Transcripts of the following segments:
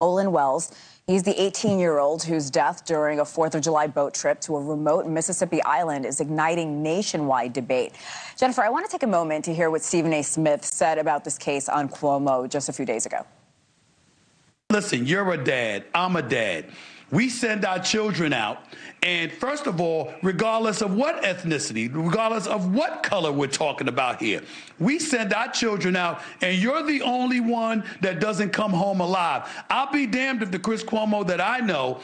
Nolan Wells. He's the 18-year-old whose death during a 4th of July boat trip to a remote Mississippi island is igniting nationwide debate. Jennifer, I want to take a moment to hear what Stephen A. Smith said about this case on Cuomo just a few days ago. Listen, you're a dad. I'm a dad. We send our children out, and first of all, regardless of what ethnicity, regardless of what color we're talking about here, we send our children out, and you're the only one that doesn't come home alive. I'll be damned if the Chris Cuomo that I know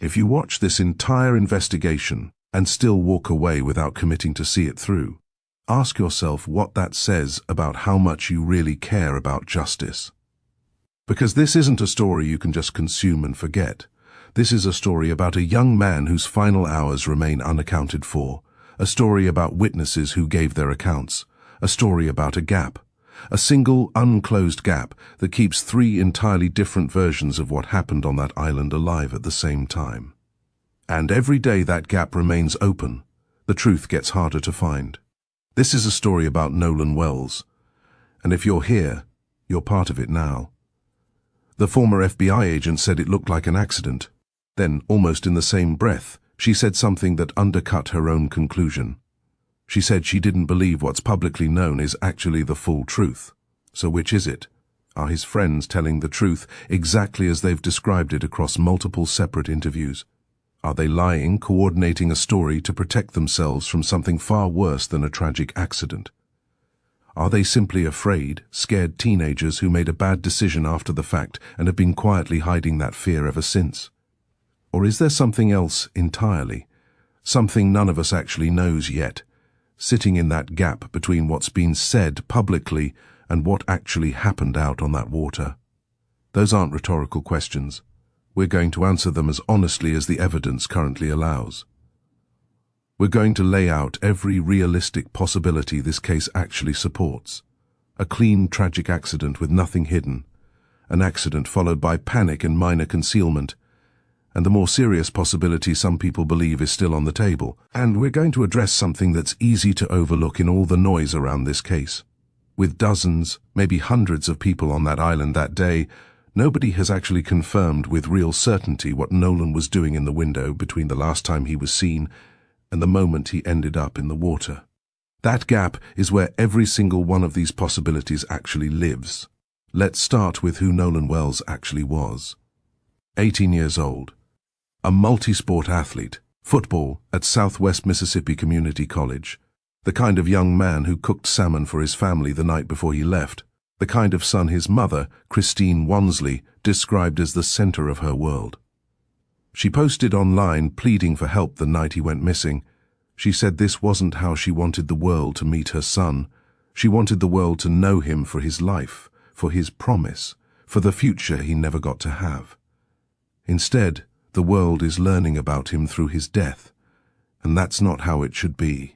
If you watch this entire investigation and still walk away without committing to see it through, ask yourself what that says about how much you really care about justice. Because this isn't a story you can just consume and forget. This is a story about a young man whose final hours remain unaccounted for, a story about witnesses who gave their accounts, a story about a gap. A single, unclosed gap that keeps three entirely different versions of what happened on that island alive at the same time. And every day that gap remains open, the truth gets harder to find. This is a story about Nolan Wells. And if you're here, you're part of it now. The former FBI agent said it looked like an accident. Then, almost in the same breath, she said something that undercut her own conclusion. She said she didn't believe what's publicly known is actually the full truth. So which is it? Are his friends telling the truth exactly as they've described it across multiple separate interviews? Are they lying, coordinating a story to protect themselves from something far worse than a tragic accident? Are they simply afraid, scared teenagers who made a bad decision after the fact and have been quietly hiding that fear ever since? Or is there something else entirely? Something none of us actually knows yet? Sitting in that gap between what's been said publicly and what actually happened out on that water? Those aren't rhetorical questions. We're going to answer them as honestly as the evidence currently allows. We're going to lay out every realistic possibility this case actually supports. A clean, tragic accident with nothing hidden. An accident followed by panic and minor concealment. And the more serious possibility some people believe is still on the table. And we're going to address something that's easy to overlook in all the noise around this case. With dozens, maybe hundreds of people on that island that day, nobody has actually confirmed with real certainty what Nolan was doing in the window between the last time he was seen and the moment he ended up in the water. That gap is where every single one of these possibilities actually lives. Let's start with who Nolan Wells actually was. 18 years old, a multi-sport athlete, football at Southwest Mississippi Community College, the kind of young man who cooked salmon for his family the night before he left, the kind of son his mother, Christine Wansley, described as the center of her world. She posted online pleading for help the night he went missing. She said this wasn't how she wanted the world to meet her son. She wanted the world to know him for his life, for his promise, for the future he never got to have. Instead, the world is learning about him through his death, and that's not how it should be.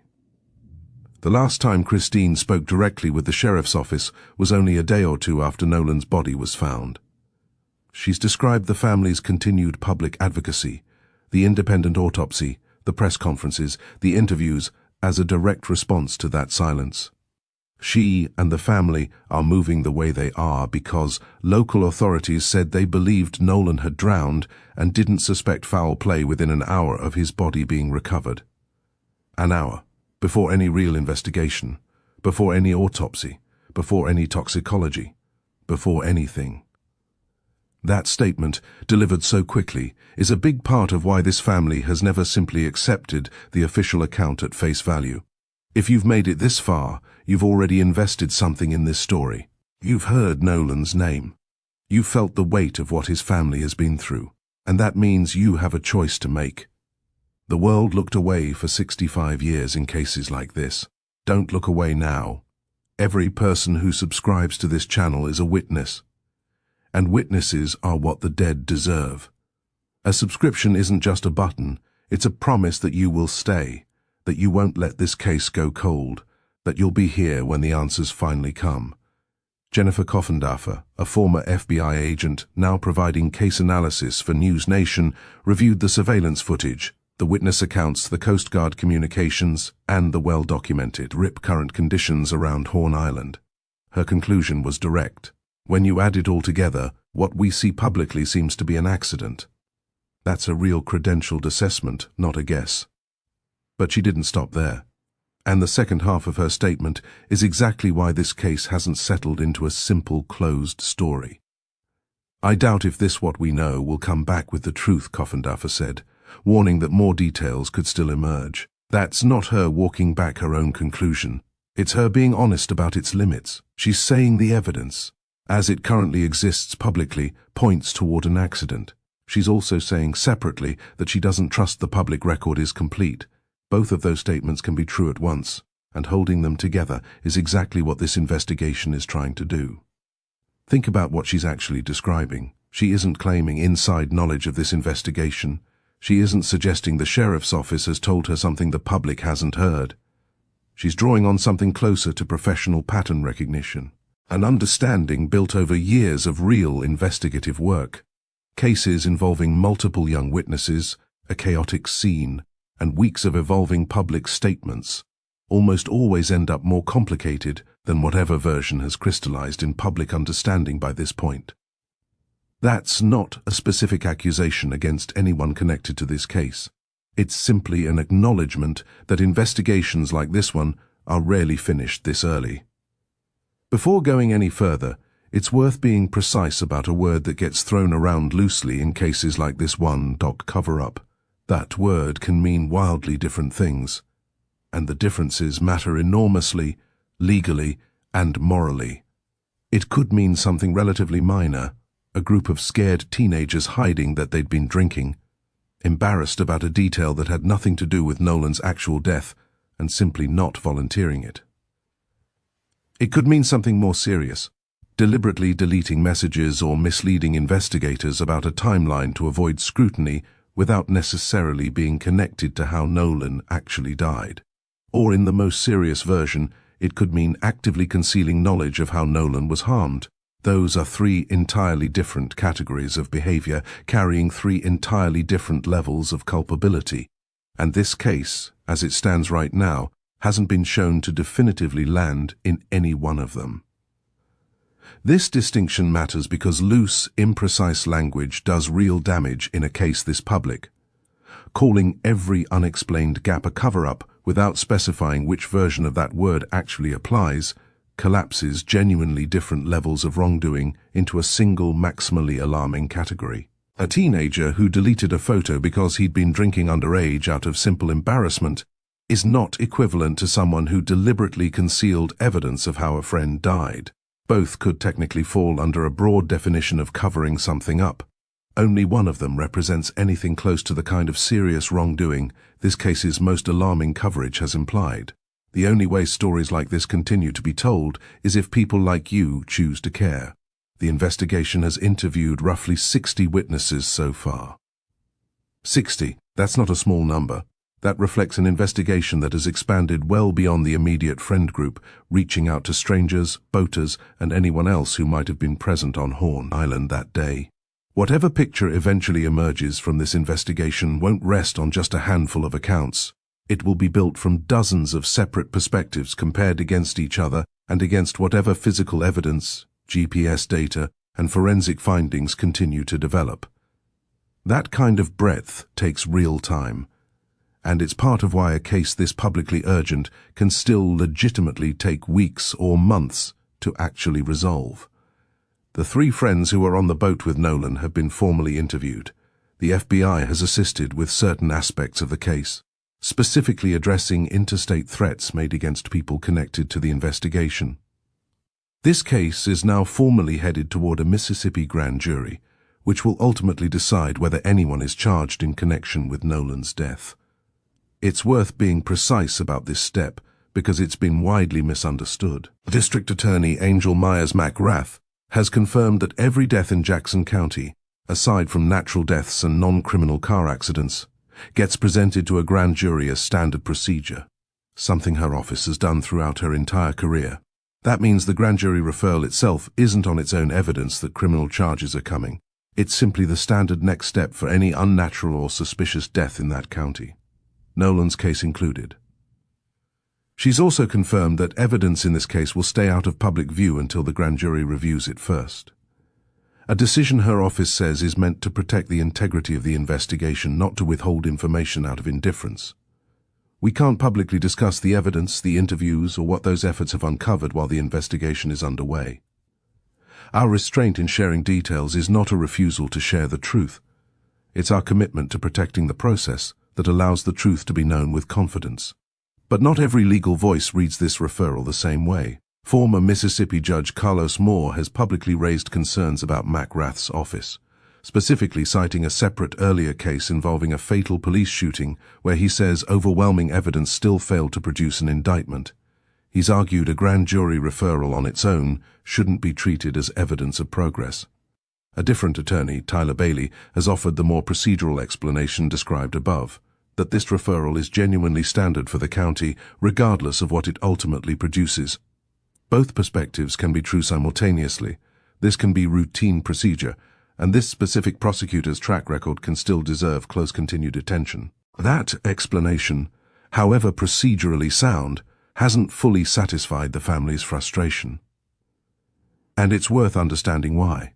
The last time Christine spoke directly with the sheriff's office was only a day or two after Nolan's body was found. She's described the family's continued public advocacy, the independent autopsy, the press conferences, the interviews, as a direct response to that silence. She and the family are moving the way they are because local authorities said they believed Nolan had drowned and didn't suspect foul play within an hour of his body being recovered. An hour, before any real investigation, before any autopsy, before any toxicology, before anything. That statement, delivered so quickly, is a big part of why this family has never simply accepted the official account at face value. If you've made it this far, you've already invested something in this story. You've heard Nolan's name. You've felt the weight of what his family has been through, and that means you have a choice to make. The world looked away for 65 years in cases like this. Don't look away now. Every person who subscribes to this channel is a witness. And witnesses are what the dead deserve. A subscription isn't just a button, it's a promise that you will stay, that you won't let this case go cold, that you'll be here when the answers finally come. Jennifer Coffendaffer, a former FBI agent now providing case analysis for News Nation, reviewed the surveillance footage, the witness accounts, the Coast Guard communications, and the well-documented RIP current conditions around Horn Island. Her conclusion was direct. When you add it all together, what we see publicly seems to be an accident. That's a real credentialed assessment, not a guess. But she didn't stop there. And the second half of her statement is exactly why this case hasn't settled into a simple, closed story. I doubt if this what we know will come back with the truth, Coffendaffer said, warning that more details could still emerge. That's not her walking back her own conclusion. It's her being honest about its limits. She's saying the evidence, as it currently exists publicly, points toward an accident. She's also saying separately that she doesn't trust the public record is complete. Both of those statements can be true at once, and holding them together is exactly what this investigation is trying to do. Think about what she's actually describing. She isn't claiming inside knowledge of this investigation. She isn't suggesting the sheriff's office has told her something the public hasn't heard. She's drawing on something closer to professional pattern recognition, an understanding built over years of real investigative work. Cases involving multiple young witnesses, a chaotic scene, and weeks of evolving public statements almost always end up more complicated than whatever version has crystallized in public understanding by this point. That's not a specific accusation against anyone connected to this case. It's simply an acknowledgement that investigations like this one are rarely finished this early. Before going any further, it's worth being precise about a word that gets thrown around loosely in cases like this one, cover-up. That word can mean wildly different things, and the differences matter enormously, legally and morally. It could mean something relatively minor, a group of scared teenagers hiding that they'd been drinking, embarrassed about a detail that had nothing to do with Nolan's actual death, and simply not volunteering it. It could mean something more serious, deliberately deleting messages or misleading investigators about a timeline to avoid scrutiny without necessarily being connected to how Nolan actually died. Or in the most serious version, it could mean actively concealing knowledge of how Nolan was harmed. Those are three entirely different categories of behavior, carrying three entirely different levels of culpability. And this case, as it stands right now, hasn't been shown to definitively land in any one of them. This distinction matters because loose, imprecise language does real damage in a case this public. Calling every unexplained gap a cover-up without specifying which version of that word actually applies collapses genuinely different levels of wrongdoing into a single maximally alarming category. A teenager who deleted a photo because he'd been drinking underage out of simple embarrassment is not equivalent to someone who deliberately concealed evidence of how a friend died. Both could technically fall under a broad definition of covering something up. Only one of them represents anything close to the kind of serious wrongdoing this case's most alarming coverage has implied. The only way stories like this continue to be told is if people like you choose to care. The investigation has interviewed roughly 60 witnesses so far. 60, that's not a small number. That reflects an investigation that has expanded well beyond the immediate friend group, reaching out to strangers, boaters, and anyone else who might have been present on Horn Island that day. Whatever picture eventually emerges from this investigation won't rest on just a handful of accounts. It will be built from dozens of separate perspectives compared against each other and against whatever physical evidence, GPS data, and forensic findings continue to develop. That kind of breadth takes real time, and it's part of why a case this publicly urgent can still legitimately take weeks or months to actually resolve. The three friends who were on the boat with Nolan have been formally interviewed. The FBI has assisted with certain aspects of the case, specifically addressing interstate threats made against people connected to the investigation. This case is now formally headed toward a Mississippi grand jury, which will ultimately decide whether anyone is charged in connection with Nolan's death. It's worth being precise about this step because it's been widely misunderstood. District Attorney Angel Myers McGrath has confirmed that every death in Jackson County, aside from natural deaths and non-criminal car accidents, gets presented to a grand jury as standard procedure, something her office has done throughout her entire career. That means the grand jury referral itself isn't on its own evidence that criminal charges are coming. It's simply the standard next step for any unnatural or suspicious death in that county, Nolan's case included. She's also confirmed that evidence in this case will stay out of public view until the grand jury reviews it first. A decision her office says is meant to protect the integrity of the investigation, not to withhold information out of indifference. We can't publicly discuss the evidence, the interviews, or what those efforts have uncovered while the investigation is underway. Our restraint in sharing details is not a refusal to share the truth. It's our commitment to protecting the process that allows the truth to be known with confidence. But not every legal voice reads this referral the same way. Former Mississippi Judge Carlos Moore has publicly raised concerns about McGrath's office, specifically citing a separate earlier case involving a fatal police shooting where he says overwhelming evidence still failed to produce an indictment. He's argued a grand jury referral on its own shouldn't be treated as evidence of progress. A different attorney, Tyler Bailey, has offered the more procedural explanation described above, that this referral is genuinely standard for the county, regardless of what it ultimately produces. Both perspectives can be true simultaneously. This can be routine procedure, and this specific prosecutor's track record can still deserve close continued attention. That explanation, however procedurally sound, hasn't fully satisfied the family's frustration. And it's worth understanding why.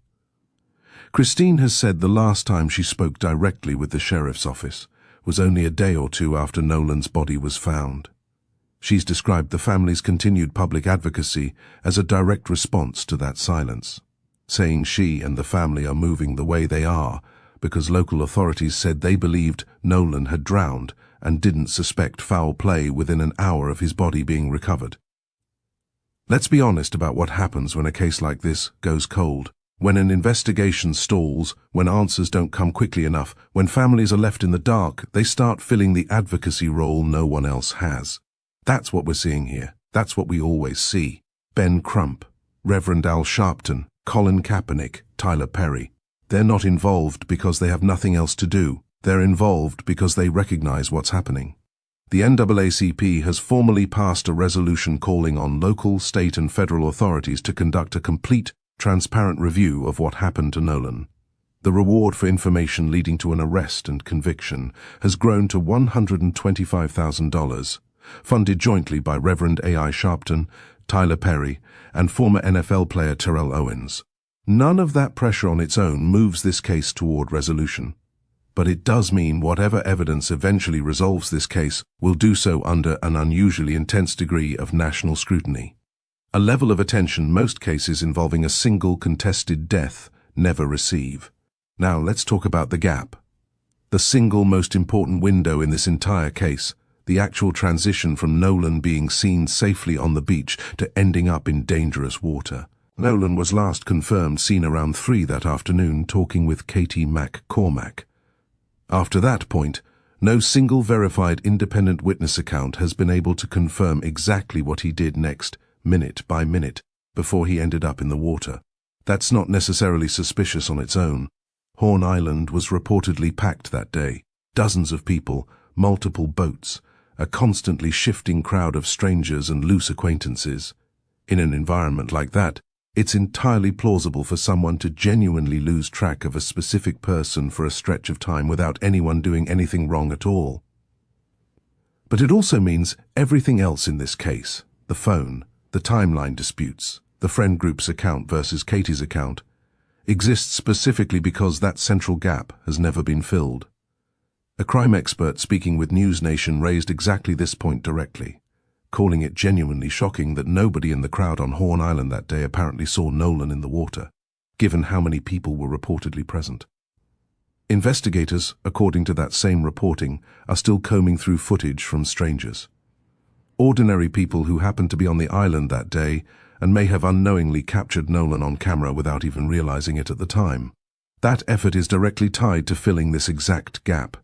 Christine has said the last time she spoke directly with the sheriff's office was only a day or two after Nolan's body was found. She's described the family's continued public advocacy as a direct response to that silence, saying she and the family are moving the way they are because local authorities said they believed Nolan had drowned and didn't suspect foul play within an hour of his body being recovered. Let's be honest about what happens when a case like this goes cold. When an investigation stalls, when answers don't come quickly enough, when families are left in the dark, they start filling the advocacy role no one else has. That's what we're seeing here. That's what we always see. Ben Crump, Reverend Al Sharpton, Colin Kaepernick, Tyler Perry. They're not involved because they have nothing else to do. They're involved because they recognize what's happening. The NAACP has formally passed a resolution calling on local, state, and federal authorities to conduct a complete, transparent review of what happened to Nolan. The reward for information leading to an arrest and conviction has grown to $125,000, funded jointly by Reverend A.I. Sharpton, Tyler Perry, and former NFL player Terrell Owens. None of that pressure on its own moves this case toward resolution. But it does mean whatever evidence eventually resolves this case will do so under an unusually intense degree of national scrutiny. A level of attention most cases involving a single contested death never receive. Now let's talk about the gap. The single most important window in this entire case, the actual transition from Nolan being seen safely on the beach to ending up in dangerous water. Nolan was last confirmed seen around 3 that afternoon talking with Katie McCormack. After that point, no single verified independent witness account has been able to confirm exactly what he did next, minute by minute, before he ended up in the water. That's not necessarily suspicious on its own. Horn Island was reportedly packed that day. Dozens of people, multiple boats, a constantly shifting crowd of strangers and loose acquaintances. In an environment like that, it's entirely plausible for someone to genuinely lose track of a specific person for a stretch of time without anyone doing anything wrong at all. But it also means everything else in this case, the phone, the timeline disputes, the friend group's account versus Katie's account, exists specifically because that central gap has never been filled. A crime expert speaking with News Nation raised exactly this point directly, calling it genuinely shocking that nobody in the crowd on Horn Island that day apparently saw Nolan in the water, given how many people were reportedly present. Investigators, according to that same reporting, are still combing through footage from strangers. Ordinary people who happened to be on the island that day and may have unknowingly captured Nolan on camera without even realizing it at the time. That effort is directly tied to filling this exact gap,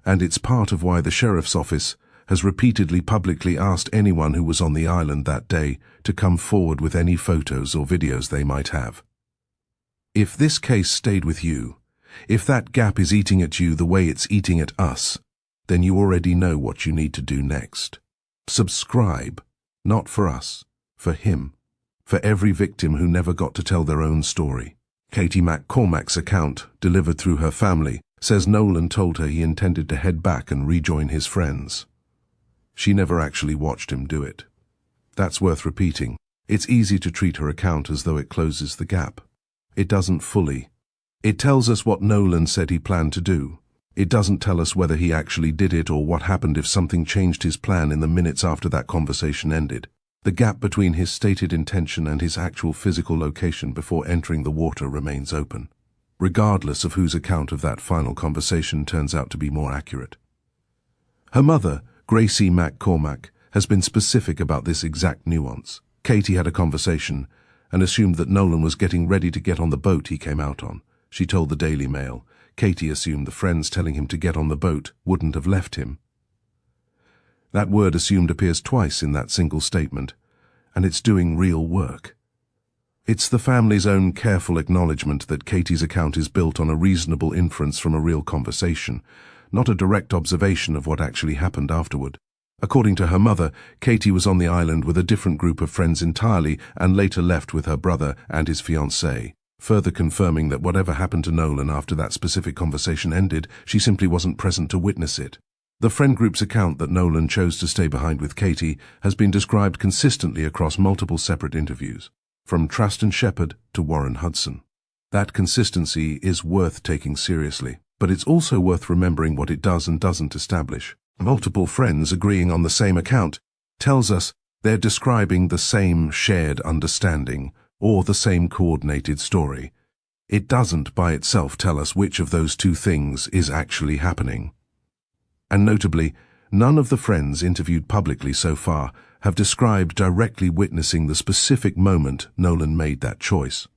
and it's part of why the sheriff's office has repeatedly publicly asked anyone who was on the island that day to come forward with any photos or videos they might have. If this case stayed with you, if that gap is eating at you the way it's eating at us, then you already know what you need to do next. Subscribe, not for us, for him, for every victim who never got to tell their own story. Katie McCormack's account, delivered through her family, says Nolan told her he intended to head back and rejoin his friends. She never actually watched him do it. That's worth repeating. It's easy to treat her account as though it closes the gap. It doesn't fully. It tells us what Nolan said he planned to do. It doesn't tell us whether he actually did it or what happened if something changed his plan in the minutes after that conversation ended. The gap between his stated intention and his actual physical location before entering the water remains open, regardless of whose account of that final conversation turns out to be more accurate. Her mother, Gracie McCormack, has been specific about this exact nuance. Katie had a conversation and assumed that Nolan was getting ready to get on the boat he came out on. She told the Daily Mail. Katie assumed the friends telling him to get on the boat wouldn't have left him. That word assumed appears twice in that single statement, and it's doing real work. It's the family's own careful acknowledgement that Katie's account is built on a reasonable inference from a real conversation, not a direct observation of what actually happened afterward. According to her mother, Katie was on the island with a different group of friends entirely and later left with her brother and his fiancée, further confirming that whatever happened to Nolan after that specific conversation ended, she simply wasn't present to witness it. The friend group's account that Nolan chose to stay behind with Katie has been described consistently across multiple separate interviews, from Traston Shepard to Warren Hudson. That consistency is worth taking seriously, but it's also worth remembering what it does and doesn't establish. Multiple friends agreeing on the same account tells us they're describing the same shared understanding or the same coordinated story. It doesn't by itself tell us which of those two things is actually happening. And notably, none of the friends interviewed publicly so far have described directly witnessing the specific moment Nolan made that choice,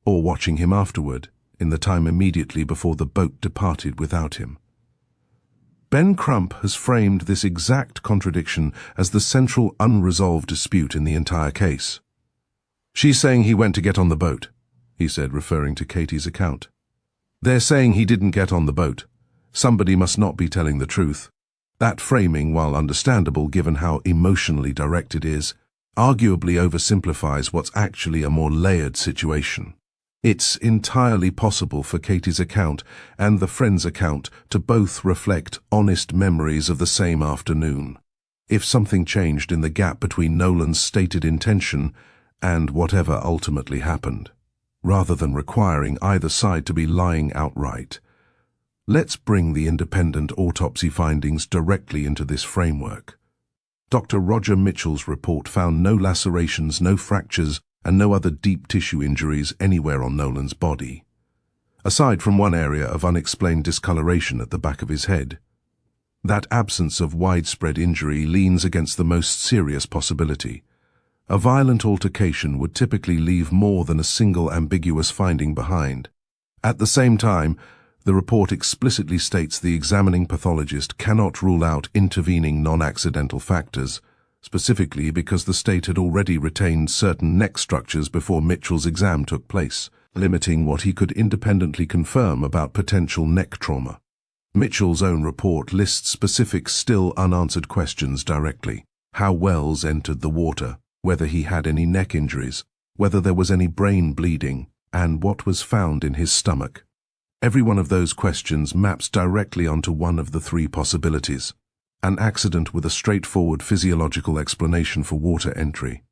or watching him afterward, in the time immediately before the boat departed without him. Ben Crump has framed this exact contradiction as the central unresolved dispute in the entire case. "She's saying he went to get on the boat," he said, referring to Katie's account. "They're saying he didn't get on the boat. Somebody must not be telling the truth." That framing, while understandable given how emotionally direct it is, arguably oversimplifies what's actually a more layered situation. It's entirely possible for Katie's account and the friend's account to both reflect honest memories of the same afternoon. if something changed in the gap between Nolan's stated intention and whatever ultimately happened, rather than requiring either side to be lying outright. Let's bring the independent autopsy findings directly into this framework. Dr. Roger Mitchell's report found no lacerations, no fractures, and no other deep tissue injuries anywhere on Nolan's body, aside from one area of unexplained discoloration at the back of his head. That absence of widespread injury leans against the most serious possibility. A violent altercation would typically leave more than a single ambiguous finding behind. At the same time, the report explicitly states the examining pathologist cannot rule out intervening non-accidental factors, specifically because the state had already retained certain neck structures before Mitchell's exam took place, limiting what he could independently confirm about potential neck trauma. Mitchell's own report lists specific still unanswered questions directly: how Wells entered the water, whether he had any neck injuries, whether there was any brain bleeding, and what was found in his stomach. Every one of those questions maps directly onto one of the three possibilities: an accident with a straightforward physiological explanation for water entry,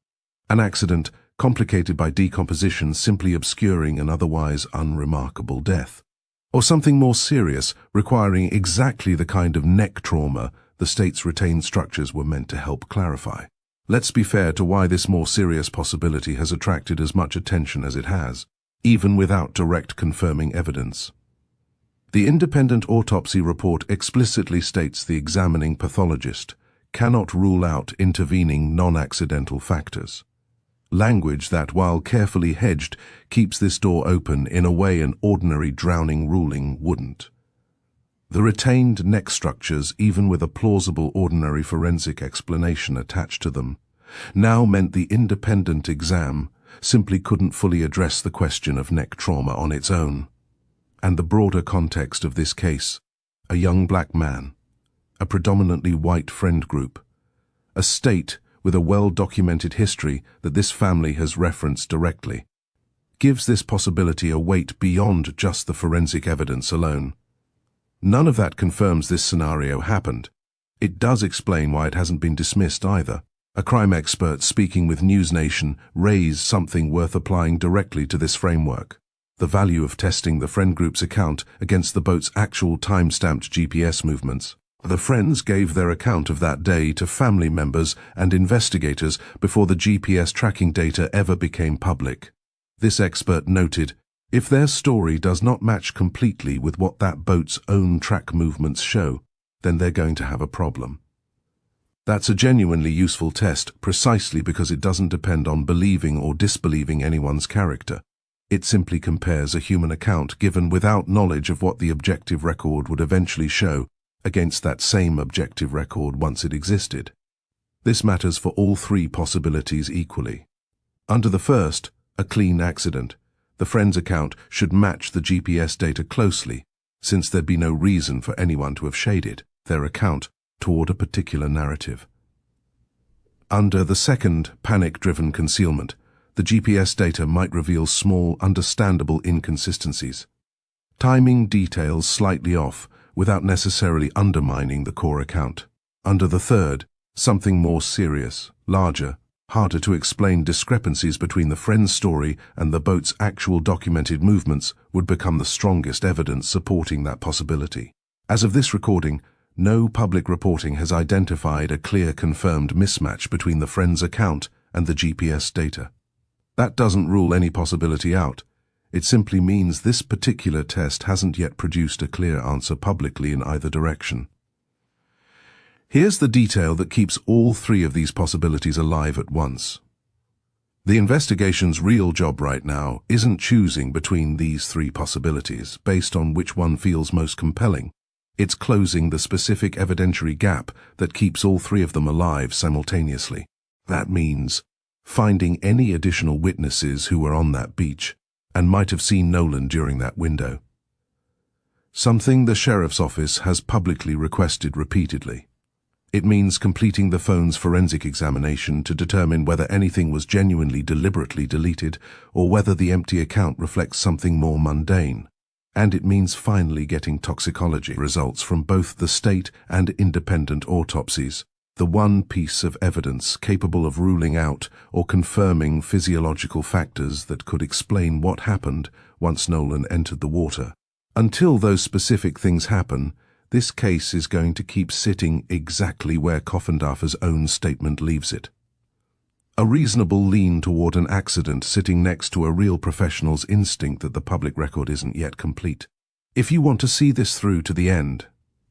an accident complicated by decomposition simply obscuring an otherwise unremarkable death, or something more serious requiring exactly the kind of neck trauma the state's retained structures were meant to help clarify. Let's be fair to why this more serious possibility has attracted as much attention as it has, even without direct confirming evidence. The independent autopsy report explicitly states the examining pathologist cannot rule out intervening non-accidental factors. Language that, while carefully hedged, keeps this door open in a way an ordinary drowning ruling wouldn't. The retained neck structures, even with a plausible ordinary forensic explanation attached to them, now meant the independent exam simply couldn't fully address the question of neck trauma on its own. And the broader context of this case: a young black man, a predominantly white friend group, a state with a well-documented history that this family has referenced directly, gives this possibility a weight beyond just the forensic evidence alone. None of that confirms this scenario happened. It does explain why it hasn't been dismissed either. A crime expert speaking with News Nation raised something worth applying directly to this framework: the value of testing the friend group's account against the boat's actual time-stamped GPS movements. The friends gave their account of that day to family members and investigators before the GPS tracking data ever became public. This expert noted, if their story does not match completely with what that boat's own track movements show, then they're going to have a problem. That's a genuinely useful test precisely because it doesn't depend on believing or disbelieving anyone's character. It simply compares a human account given without knowledge of what the objective record would eventually show against that same objective record once it existed. This matters for all three possibilities equally. Under the first, a clean accident, the friend's account should match the GPS data closely, since there'd be no reason for anyone to have shaded their account toward a particular narrative. Under the second, panic-driven concealment, the GPS data might reveal small, understandable inconsistencies. Timing details slightly off without necessarily undermining the core account. Under the third, something more serious, larger, harder to explain discrepancies between the friend's story and the boat's actual documented movements would become the strongest evidence supporting that possibility. As of this recording, no public reporting has identified a clear confirmed mismatch between the friend's account and the GPS data. That doesn't rule any possibility out. It simply means this particular test hasn't yet produced a clear answer publicly in either direction. Here's the detail that keeps all three of these possibilities alive at once. The investigation's real job right now isn't choosing between these three possibilities based on which one feels most compelling. It's closing the specific evidentiary gap that keeps all three of them alive simultaneously. That means finding any additional witnesses who were on that beach and might have seen Nolan during that window. Something the sheriff's office has publicly requested repeatedly. It means completing the phone's forensic examination to determine whether anything was genuinely deliberately deleted or whether the empty account reflects something more mundane. And it means finally getting toxicology results from both the state and independent autopsies, The one piece of evidence capable of ruling out or confirming physiological factors that could explain what happened once Nolan entered the water. Until those specific things happen, this case is going to keep sitting exactly where Coffindaffer's own statement leaves it. A reasonable lean toward an accident sitting next to a real professional's instinct that the public record isn't yet complete. If you want to see this through to the end,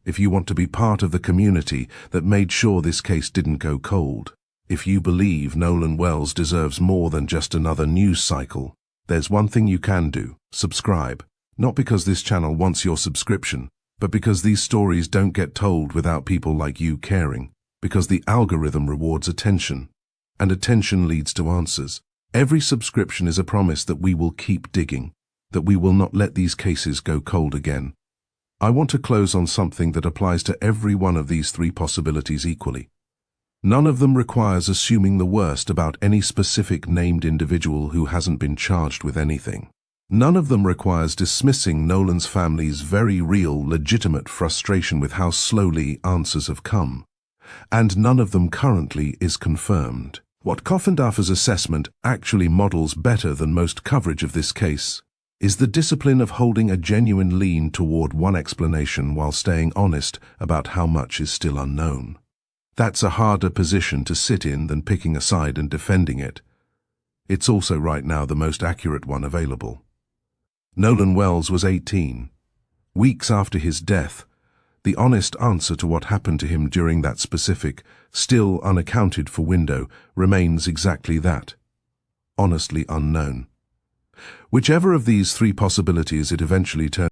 if you want to be part of the community that made sure this case didn't go cold, if you believe Nolan Wells deserves more than just another news cycle, there's one thing you can do: subscribe. Not because this channel wants your subscription, but because these stories don't get told without people like you caring, because the algorithm rewards attention, and attention leads to answers. Every subscription is a promise that we will keep digging, that we will not let these cases go cold again. I want to close on something that applies to every one of these three possibilities equally. None of them requires assuming the worst about any specific named individual who hasn't been charged with anything. None of them requires dismissing Nolan's family's very real, legitimate frustration with how slowly answers have come. And none of them currently is confirmed. What Coffindaffer's assessment actually models better than most coverage of this case is the discipline of holding a genuine lean toward one explanation while staying honest about how much is still unknown. That's a harder position to sit in than picking a side and defending it. It's also right now the most accurate one available. Nolan Wells was 18. Weeks after his death, the honest answer to what happened to him during that specific, still unaccounted for window remains exactly that: honestly unknown. Whichever of these three possibilities it eventually turns